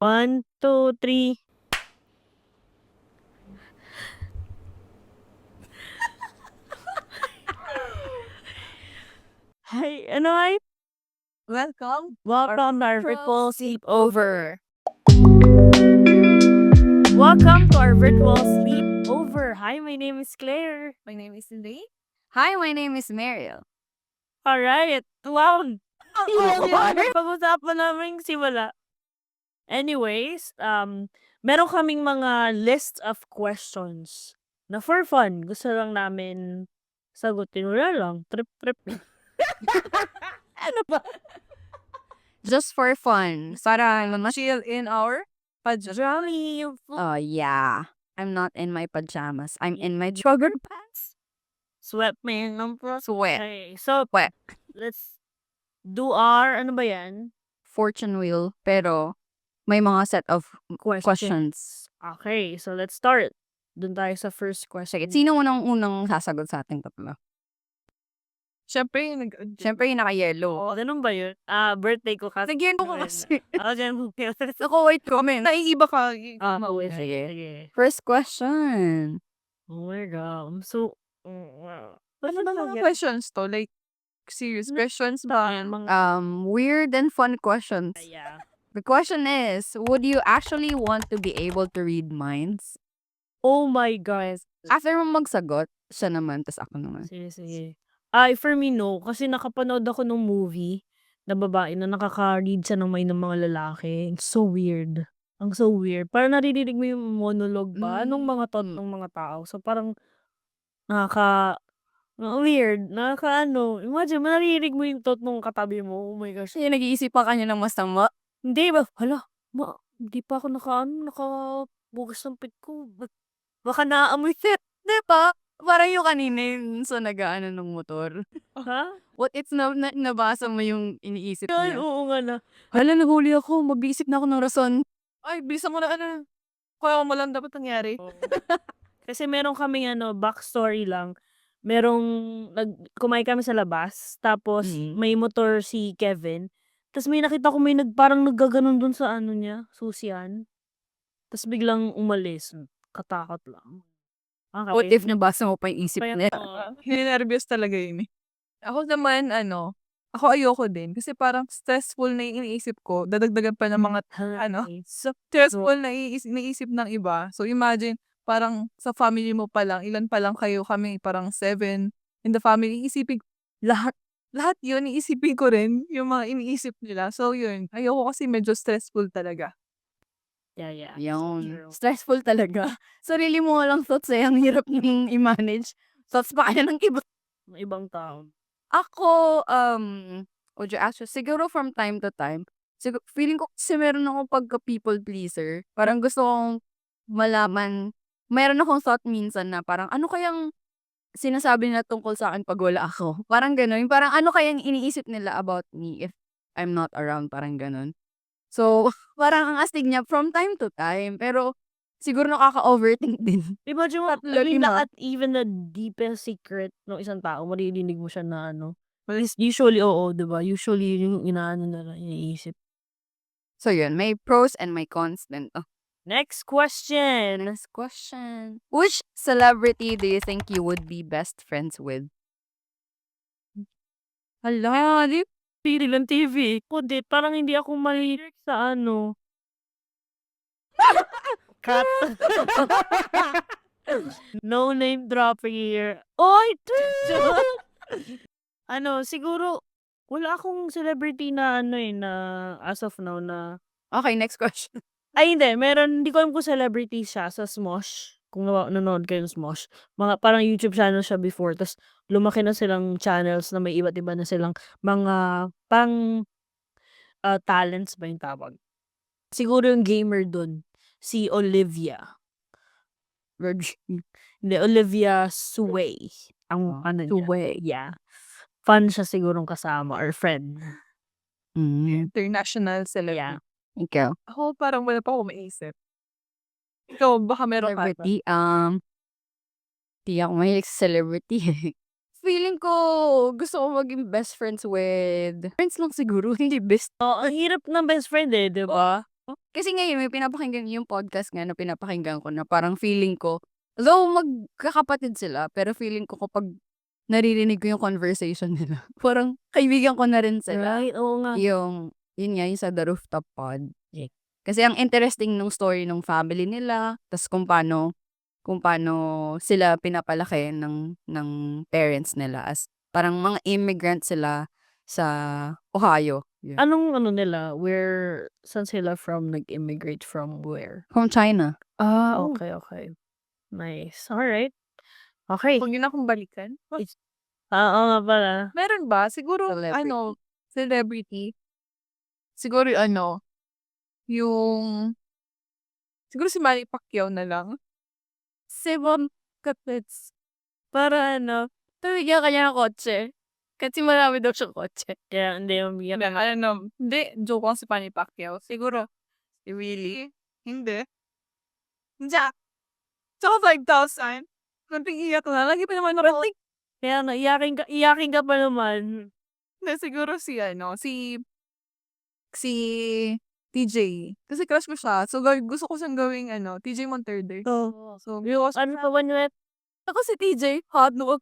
1, 2, 3. Hi, ano ay? Welcome. Welcome to our virtual sleepover. Welcome to our virtual sleepover. Hi, my name is Claire. My name is Lee. Hi, my name is Mariel. Alright, wow. Wow. Pag-usapan namin simula. Anyways, meron kaming mga list of questions na for fun. Gusto lang namin sagutin. Wala lang. Trip. Ano ba? Just for fun. Para chill in our pajamas. Oh, yeah. I'm not in my pajamas. I'm in my jogger pants. Sweatman ng Sweat. Okay, so Sweat. let's do our, ano ba yan? Fortune wheel. Pero, may mga set of questions. Okay, so let's start. Doon tayo sa first question. Sige, sino unang sasagot sa ating tatlo? Siyempre, Siyempre, yung naka-yellow. Oo, ganun ba yun? Birthday ko kasi. Sige, ano ka kasi? Ako dyan. Ako, wait, comment. naiiba ka. Sige. Sige. Sige. First question. Oh my God. I'm so... wow. Ano ba mga questions to? Like, serious questions ba? Weird and fun questions. Yeah. The question is, would you actually want to be able to read minds? Oh my God. After mo magsagot, siya naman, tas ako naman. Sige. For me, no. Kasi nakapanood ako ng movie na babae na nakaka-read siya ng mind ng mga lalaki. It's so weird. Ang so weird. Parang naririnig mo yung monologue ba nung mga thought ng mga tao. So parang weird. Imagine, naririnig mo yung thought ng katabi mo. Oh my gosh. Kasi nag-iisip pa kanya ng masama. Hindi ba? Hala, hindi pa ako nakabukas ng pit ko. Baka naamoy set. Diba? Parang yung kanina yung sa nag-aano ng motor. Ha? What it's nabasa mo yung iniisip Ay, niya. oo nga na. Hala, nahuli ako. Mag-iisip na ako ng rason. Ay, bilisan mo na kaya mo lang dapat nangyari. Kasi meron kaming backstory lang. Kumain kami sa labas. Tapos, may motor si Kevin. Tapos may nakita ko parang naggaganon dun sa niya, susian. Tapos biglang umalis. Katakot lang. What if nabasa mo pa yung isip Kaya, niya? Nervous talaga yun eh. Ako naman, ako ayoko din. Kasi parang stressful na yung iniisip ko. Dadagdagan pa ng mga, stressful na iniisip ng iba. So imagine, parang sa family mo pa lang, ilan pa lang kayo, kami parang 7 in the family. Isipin, lahat yun, iisipin ko rin yung mga iniisip nila. So yun, ayoko kasi medyo stressful talaga. Yeah. Yun. Stressful talaga. Sarili mo lang thoughts ang hirap niyong i-manage. Thoughts pa kaya ng iba. Ng ibang tao. Ako, would you ask, siguro from time to time, feeling ko kasi meron akong pagka-people pleaser. Parang gusto kong malaman, meron akong thought minsan na parang ano kayang sinasabi nila tungkol sa akin pag wala ako. Parang gano'n. Parang ano kayang iniisip nila about me if I'm not around. Parang gano'n. So, parang ang astig niya from time to time. Pero, siguro nakaka-overthink din. Imagine mo, Lima. at even the deepest secret ng isang tao, maririnig mo siya na usually, oo, diba? Usually, yung iniisip. So, yun. May pros and may cons din. Oh. Next question. Next question. Which celebrity do you think you would be best friends with? Hala, di pili ng TV. Kundi, parang hindi ako mahilig sa cut. No name dropping here. Oy! Siguro, wala akong celebrity na na as of now na... Okay, next question. Ay, hindi. Hindi ko alam kung celebrity siya sa Smosh. Kung nanonood kayo ng Smosh. Parang YouTube channel siya before. Tapos, lumaki na silang channels na may iba't iba na silang mga talents ba yung tawag. Siguro yung gamer dun, si Olivia. Hindi, Olivia Sway. Sway. Yeah. Fun siya sigurong kasama or friend. International celebrity. Yeah. Ikaw? Ako parang wala pa ako maisip. Ikaw, baka meron ka pa. Celebrity, di ako mahilig sa celebrity. Feeling ko, gusto ko maging best friends with... Friends lang siguro, hindi best. Ang hirap ng best friend di ba? Kasi ngayon may pinapakinggan yung podcast nga na pinapakinggan ko na parang feeling ko, though magkakapatid sila, pero feeling ko kapag naririnig ko yung conversation nila, parang kaibigan ko na rin sila. Right? Oo nga. Yun nga, yung sa The Rooftop Pod. Yeah. Kasi ang interesting nung story ng family nila, tas kung paano sila pinapalaki ng parents nila as parang mga immigrant sila sa Ohio. Yeah. Anong ano nila? Saan sila from? Nag-immigrate from where? From China. Oh. Okay. Nice. Alright. Okay. Huwag yun akong balikan. Oo nga pala. Meron ba? Siguro, celebrity. Siguro, siguro si Manny Pacquiao na lang. Si Mom Kapits. Para tumigyan kanya ng kotse. Kasi marami daw siyang kotse. Kaya hindi mabigyan. Hindi, joke lang si Manny Pacquiao. Siguro, si Willie. Hindi. Jack. Tsaka 5,000. Kunting iyak na. Lagi pa naman ako. Kaya iyakin ka pa naman. Hindi, siguro si TJ. Kasi crush ko siya. So, gusto ko siyang gawing, TJ Monterde. So, Ano pa ba nila? Ako si TJ. Hot no.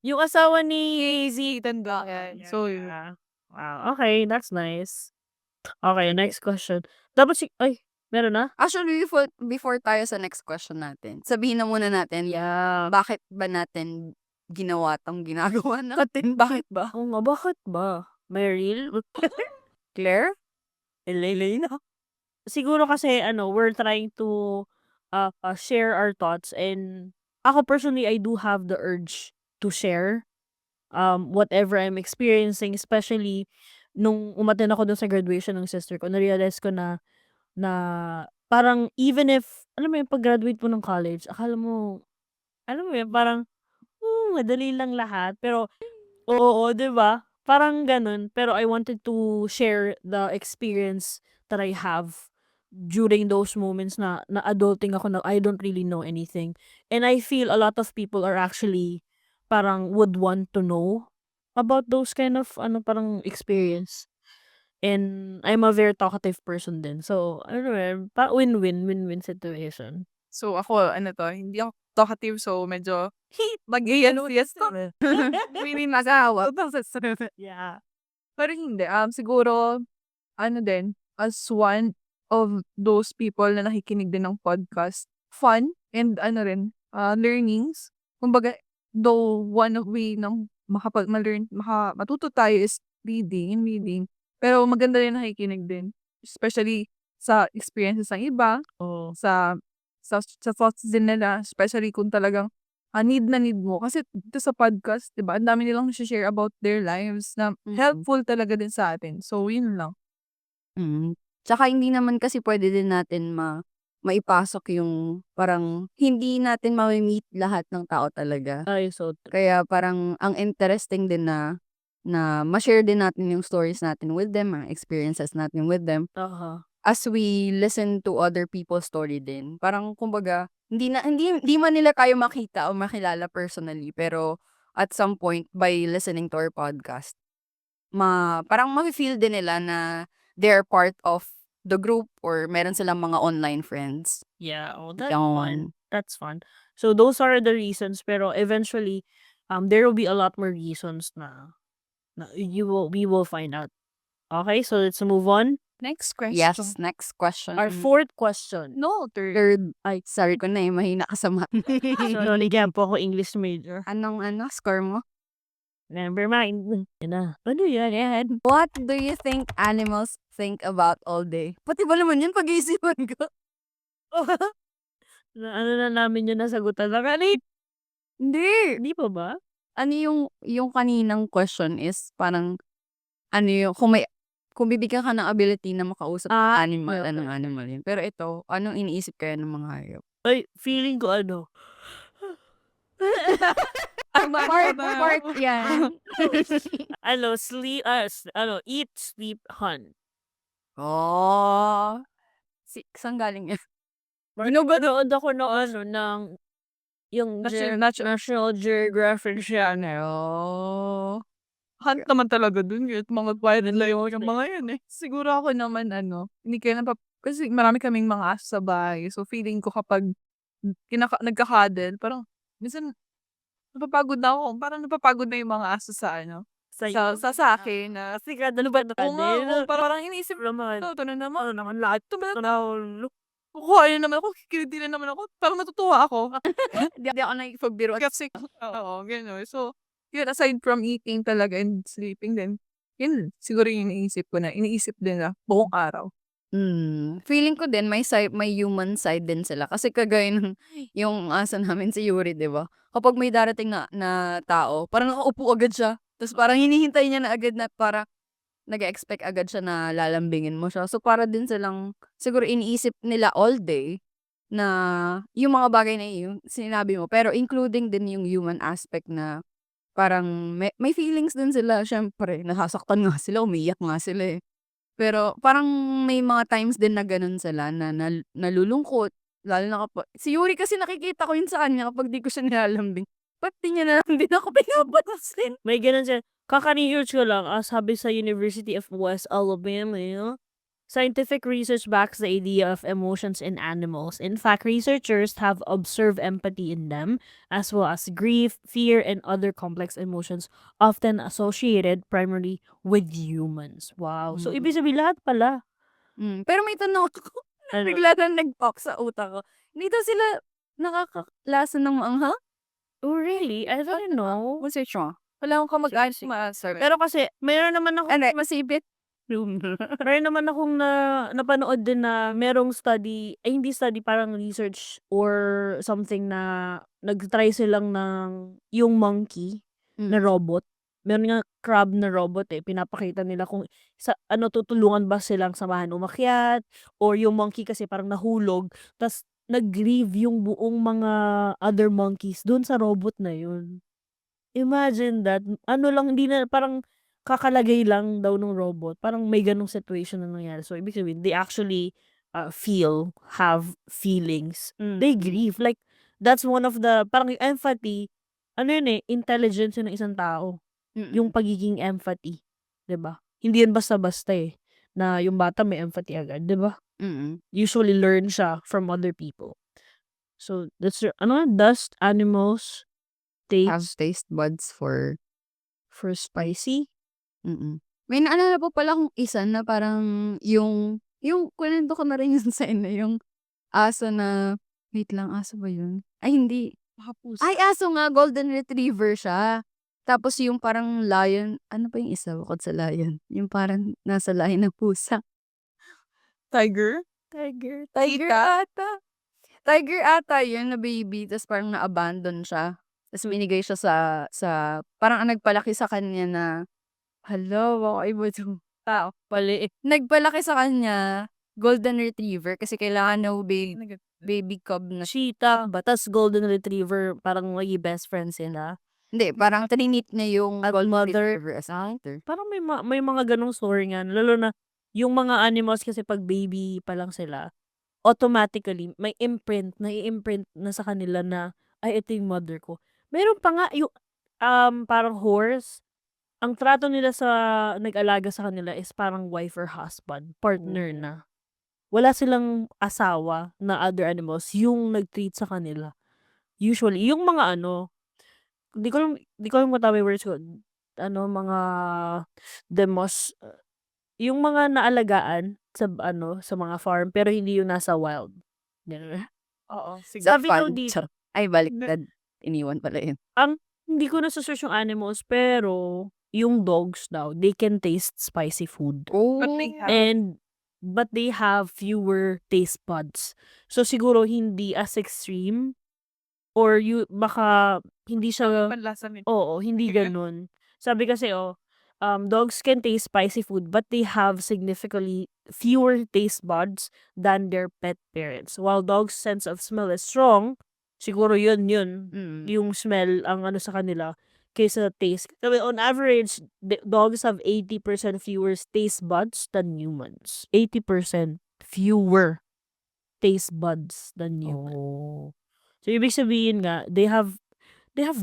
Yung asawa ni Z. Tanda. So, yun. Wow. Okay, that's nice. Okay, next question. Dapat meron na? Actually, before tayo sa next question natin, sabihin na muna natin, bakit ba natin ginawa tong ginagawa natin? Bakit ba? Oo nga, bakit ba? May real? Claire? Elena? Siguro kasi, we're trying to share our thoughts, and ako personally, I do have the urge to share whatever I'm experiencing, especially nung umattend ako dun sa graduation ng sister ko, na-realize ko na parang even if, alam mo yung pag-graduate mo ng college, akala mo, alam mo yun, parang, madali lang lahat. Pero, oo, 'di ba? Parang ganun. Pero I wanted to share the experience that I have during those moments na adulting ako, na I don't really know anything. And I feel a lot of people are actually parang would want to know about those kind of parang experience. And I'm a very talkative person din. So, win-win situation. So, ako, hindi ako talkative. So, medyo, mag-yes to. Really nag-awa. Yeah. Pero hindi. Siguro, as one of those people na nakikinig din ng podcast, fun, and learnings. Kumbaga, though one way ng matuto tayo is reading. Pero maganda rin nakikinig din. Especially sa experiences ng iba, Oh. sa thoughts din nila, especially kung talagang need na need mo. Kasi dito sa podcast, diba, ang dami nilang share about their lives na helpful talaga din sa atin. So, yun lang. Tsaka hindi naman kasi pwede din natin maipasok yung parang hindi natin ma-meet lahat ng tao talaga. Ay, so true. Kaya parang ang interesting din na ma-share din natin yung stories natin with them, mga experiences natin with them. As we listen to other people's story din. Parang kumbaga, hindi man nila tayo makita o makilala personally, pero at some point by listening to our podcast, parang ma-feel din nila na they're part of the group or meron silang mga online friends. Yeah, that's Yun. fun. That's fun. So those are the reasons, pero eventually there will be a lot more reasons na we will find out. Okay, so let's move on. Next question. Yes, next question. Our fourth question. No, third. Third. Ay, sorry ko na mahina ka sa math. Sorry, kaya po ako English major. Anong score mo? Never mind. Yan na. Ano yan? What do you think animals think about all day? Pati ba naman yun pag-iisipan ko? Ano na namin yun nasagutan na kanit? Hindi pa ba? Ano yung kaninang question is parang kung bibigyan ka ng ability na makausap ng animal, okay. anong animal yun? Pero ito, anong iniisip kaya ng mga hayop? Ay, feeling ko Part yan. Eat, sleep, hunt. Oh. Saan galing yan? Nanood ako ng yung National National Geographic siya. Oh. hunt naman talaga dun yun, mga wildlife yung mga yun eh. Siguro ako naman hindi kaya kasi marami kaming mga aso sa bahay. So feeling ko kapag nagka-cuddle, parang minsan napapagod na ako. Parang napapagod na yung mga aso sa Sa'yo? sa akin na Kasi nga ano ba oo nga, oo, din. parang iniisip Naman. ko, ito na naman. Ano naman lahat na Kukuha na naman ako, kikilitin na naman ako, parang natutuwa ako. Di ako nakikipagbiro. Kasi oo, gano'n. So, yun aside from eating talaga and sleeping din, yun siguro yung iniisip ko na iniisip nila buong araw. Feeling ko din may human side din sila kasi kagaya ng yung aso namin si Yuri, 'di ba? Kapag may darating na tao, parang nakaupo agad siya. Tapos parang hinihintay niya na agad na para nag-e-expect agad siya na lalambingin mo siya. So, para din silang siguro iniisip nila all day na yung mga bagay na yung sinabi mo. Pero including din yung human aspect na parang may feelings din sila siyempre. Nasasaktan nga sila, umiiyak nga sila eh. Pero parang may mga times din na gano'n sila na nalulungkot. Lalo na kapag si Yuri kasi nakikita ko yun sa kanya kapag di ko siya nilalambing. Ba't di niya na lang din ako pinapansin? May ganun siya. Kaka-research ko lang, sabi sa University of West Alabama, scientific research backs the idea of emotions in animals. In fact, researchers have observed empathy in them, as well as grief, fear, and other complex emotions often associated primarily with humans. Wow. So, ibig sabihin lahat pala. Pero may tanong ako. Ano? Bigla na nag-pop sa utak ko. Hindi daw sila nakakalasa ng maanghang? Oh, really? I don't know. Research mo? Wala akong kamag-anak ma-answer. Pero kasi, mayroon naman ako Ano, masipit? meron naman akong napanood din na merong study, ay hindi study, parang research or something na nag-try silang ng yung monkey na robot. Meron nga crab na robot eh. Pinapakita nila kung tutulungan ba silang samahan umakyat or yung monkey kasi parang nahulog. Tas nag-grieve yung buong mga other monkeys dun sa robot na yun. Imagine that. Ano lang, hindi na, parang kakalagay lang daw ng robot. Parang may ganong situation na nangyari. So, ibig sabihin, they actually have feelings. They grieve. Like, that's one of the, parang yung empathy, intelligence yun ng isang tao. Yung pagiging empathy. 'Di ba? Hindi yan basta-basta eh. Na yung bata may empathy agad, 'di ba? Usually learn siya from other people. So, that's dust animals Have taste buds for spicy. May naalala po pala akong isa na parang yung kwento ko na rin yun sa inyo, yung aso na wait lang, aso ba yun? Ay hindi. Ay, aso nga, golden retriever siya. Tapos yung parang lion, ano pa yung isa bukod sa lion? Yung parang nasa lahi ng pusa. Tiger? Tiger Cheetah? ata. Tiger ata yun na baby, tapos parang na-abandon siya. Tapos binigay siya sa parang ang nagpalaki sa kanya na, hala, baka iba itong tao. Pali. Nagpalaki sa kanya, golden retriever, kasi kailangan daw baby cub na. Cheetah ba? Tas golden retriever, parang maging best friends sila. Hindi, parang trinit niya yung golden mother. retriever as a hunter. Parang may mga ganong story nga. Lalo na yung mga animals kasi pag baby pa lang sila, automatically may nai-imprint na sa kanila na, ay, ito yung mother ko. Meron pa nga yung parang horse, ang trato nila sa nag-alaga sa kanila is parang wife or husband, partner na. Wala silang asawa na other animals yung nag-treat sa kanila. Usually, yung mga di ko alam kung tama yung words ko, mga demos, yung mga naalagaan sa mga farm, pero hindi yung nasa wild. Ganun. Oo, sige. Sabi daw Fun. dito, Ay, baliktad. Iniwan pala yun. hindi ko nasa-search yung animals, pero yung dogs daw, they can taste spicy food. But they have fewer taste buds. So, siguro hindi as extreme or baka hindi siya, Panlasa nito. oo, hindi ganun. Sabi kasi, dogs can taste spicy food, but they have significantly fewer taste buds than their pet parents. While dogs' sense of smell is strong, siguro yun, yung smell ang sa kanila kaysa taste. So, on average, dogs have 80% fewer taste buds than humans. 80% fewer taste buds than humans. So, ibig sabihin nga, they have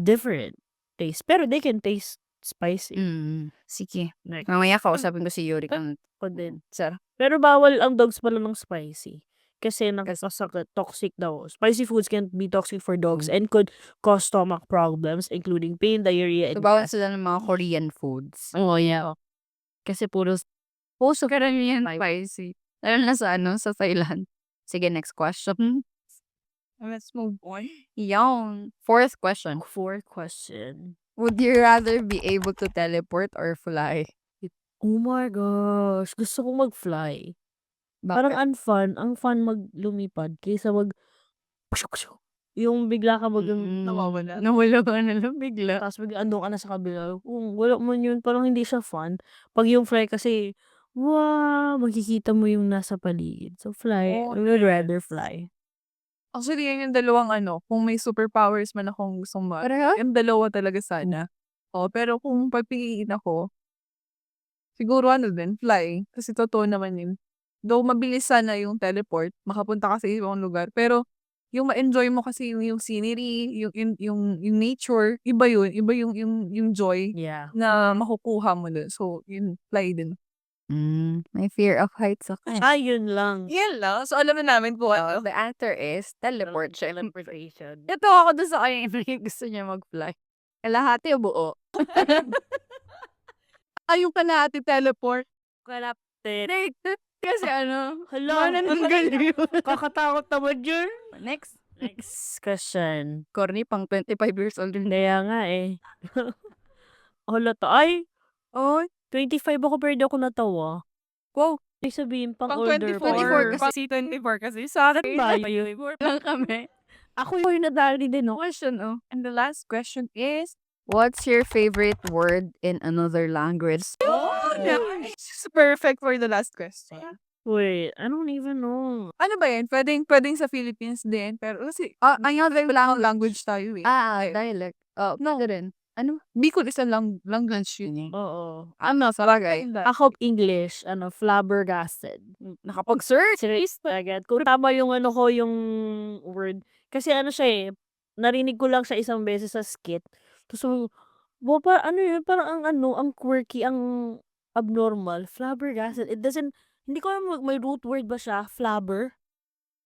different taste. Pero they can taste spicy. Sige. Next. Mamaya kausapin ko si Yuri kung Ako din. sarap. Pero bawal ang dogs pala ng spicy. Kasi nakakasakit, toxic daw. Spicy foods can be toxic for dogs and could cause stomach problems, including pain, diarrhea, So, and bawal gas. sila ng mga Korean foods. Oh, yeah. Kasi puro karamihan spicy. Lalo na sa sa Thailand. Sige, next question. Let's move on. Yung fourth question. Fourth question. Would you rather be able to teleport or fly? Oh my gosh. Gusto kong mag-fly. Parang Bakit? ang fun lumipad kaysa yung bigla ka Nawawala. Nawala ka na lang bigla. tapos bigla andun ka na sa kabila. Kung wala man yun, parang hindi siya fun. Pag yung fly kasi, wow, makikita mo yung nasa paligid. So fly, Oh, I would rather yes. fly. Actually, yan yung dalawang kung may superpowers man akong gustong Pareho? yung dalawa talaga sana. Pero kung pagpiliin ako, siguro din, fly. Kasi totoo naman yun. Though mabilis sana yung teleport, makapunta ka sa ibang lugar. Pero yung ma-enjoy mo kasi yung scenery, yung nature, iba yun. Iba yung joy Yeah. na makukuha mo dun. So, yun, fly din. May fear of heights ako. Yun lang. Yan lang. So, alam na namin po. The answer is teleport siya. Teleportation. Ito ako dun sa kanya yung gusto niya mag-fly. Kalahati o buo? Yung kalahati teleport. Kalapte. Kasi Hala, manananggal yun. kakatakot naman yun. Next. Next question. Corny, pang 25 years old yun. Kaya nga eh. Hala to. Ay, Oh, 25 ako pero di ako natawa. wow. Ibig sabihin, pang Pang older 24 Pang C24 kasi. Sa akin ba yun? lang kami. Ako yung nadali din, no? Question, And the last question is, What's your favorite word in another language? nice. Perfect for the last question. Wait, I don't even know. Ano ba yan? Pwedeng sa Philippines din. Pero kasi, Another language tayo eh. dialect. No. Rin. Ano? Bicol is a language yun eh. Oo. Sa bagay. Ako, English, flabbergasted. Nakapag-search. Serious agad. Kung tama yung ko, yung word. Kasi siya eh, narinig ko lang siya isang beses sa skit. Tapos, yun, parang ang quirky, ang abnormal. Flabbergasted. It doesn't, hindi ko alam, may root word ba siya? Flabber?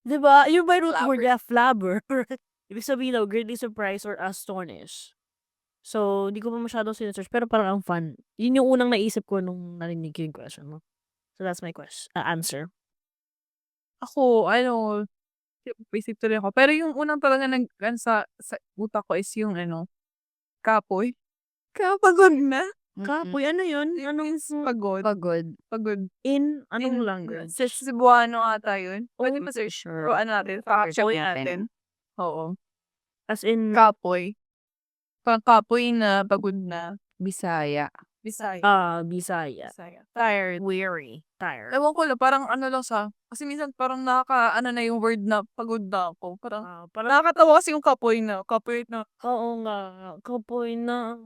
Diba? Yung may root word niya, flabber. Ibig sabihin daw, greatly surprised or astonished. So, hindi ko pa masyadong sinesearch, pero parang ang fun. Yun yung unang naisip ko nung narinig ko yung question mo. So, that's my answer. Ako, basic to rin ako. Pero yung unang talaga sa utak ko is yung kapoy. Kapagod na. Kapoy, ano yun? Anong Pagod. Pagod. in anong language? Sa Cebuano ata yun. Pwede Oh, ma-search. sure. O natin. Check natin. Oo. As in, Kapoy. Parang kapoy na pagod na. Bisaya. Bisaya. Bisaya. Tired. Weary. Tired. Ewan ko lang, parang lang sa, kasi minsan parang na yung word na pagod na ako. Parang, nakakatawa kasi yung kapoy na. Oo nga. Kapoy na.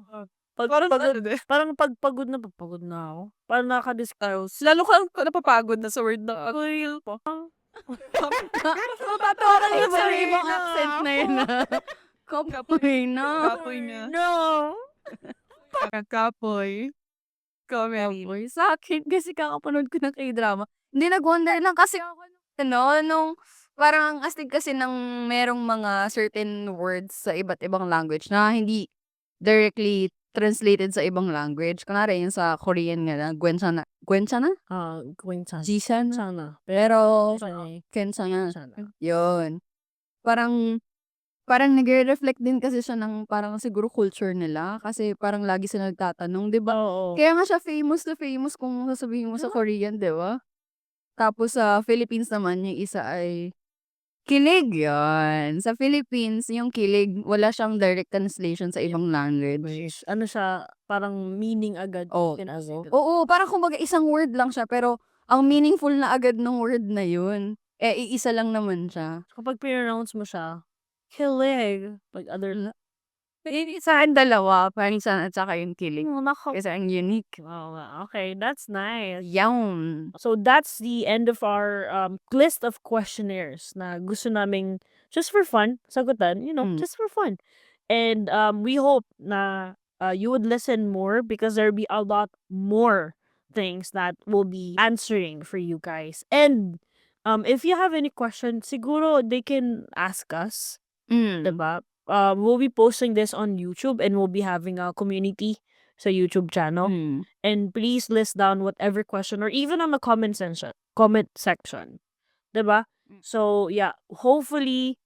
Parang pagpagod na ako. Parang nakaka-discuss. lalo ka napapagod na sa word na kapoy po. Matatawa ka Iba sa rin ibang na accent na yun. Kapoy na. Kapoy na. No. Kapoy. Kapoy. Sa akin, kasi kakapanood ko ng K-drama. Hindi, nag-wonder lang kasi ako, nung parang ang astig kasi ng merong mga certain words sa iba't ibang language na hindi directly translated sa ibang language. Kunwari, yung sa Korean nga na, Gwenchana. Gwenchana? Gwenchana. Jisan. Sana. Pero, Sana. Kenchana. Sana. Yun. Parang nagre-reflect din kasi siya ng parang siguro culture nila. Kasi parang lagi sila nagtatanong, di ba? Oo. Kaya nga siya famous na famous kung sasabihin mo sa Korean, di ba? Tapos sa Philippines naman, yung isa ay kilig yun. Sa Philippines, yung kilig, wala siyang direct translation sa ibang language. Ano siya, parang meaning agad. Oo. Tinago. Oo, parang kumbaga isang word lang siya, pero ang meaningful na agad ng word na yun, iisa lang naman siya. Kapag pronounce mo siya, kilig. Pag other, Sa akin dalawa, panisan at saka yung kilig. nako. Kasi ang unique. Oo nga. Okay, that's nice. Yum. So that's the end of our list of questionnaires na gusto naming just for fun, sagutan, just for fun. And we hope na you would listen more because there'll be a lot more things that we'll be answering for you guys. And if you have any questions, siguro they can ask us, diba? We'll be posting this on YouTube and we'll be having a community sa YouTube channel. And please list down whatever question or even on the comment section. Diba? So yeah, hopefully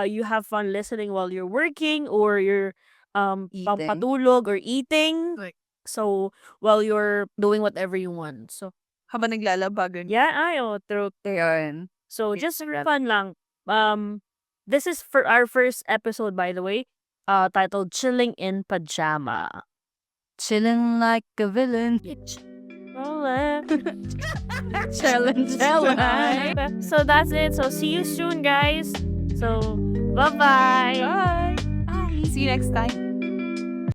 you have fun listening while you're working or you're Eating. pampatulog or eating. Like, So while you're doing whatever you want. So habang naglalaba, ganun. yeah, true. Ayun. So just fun lang. This is for our first episode, by the way, titled "Chilling in Pajama." Chilling like a villain. Challenge. So that's it. So see you soon, guys. So bye-bye. Bye! See you next time.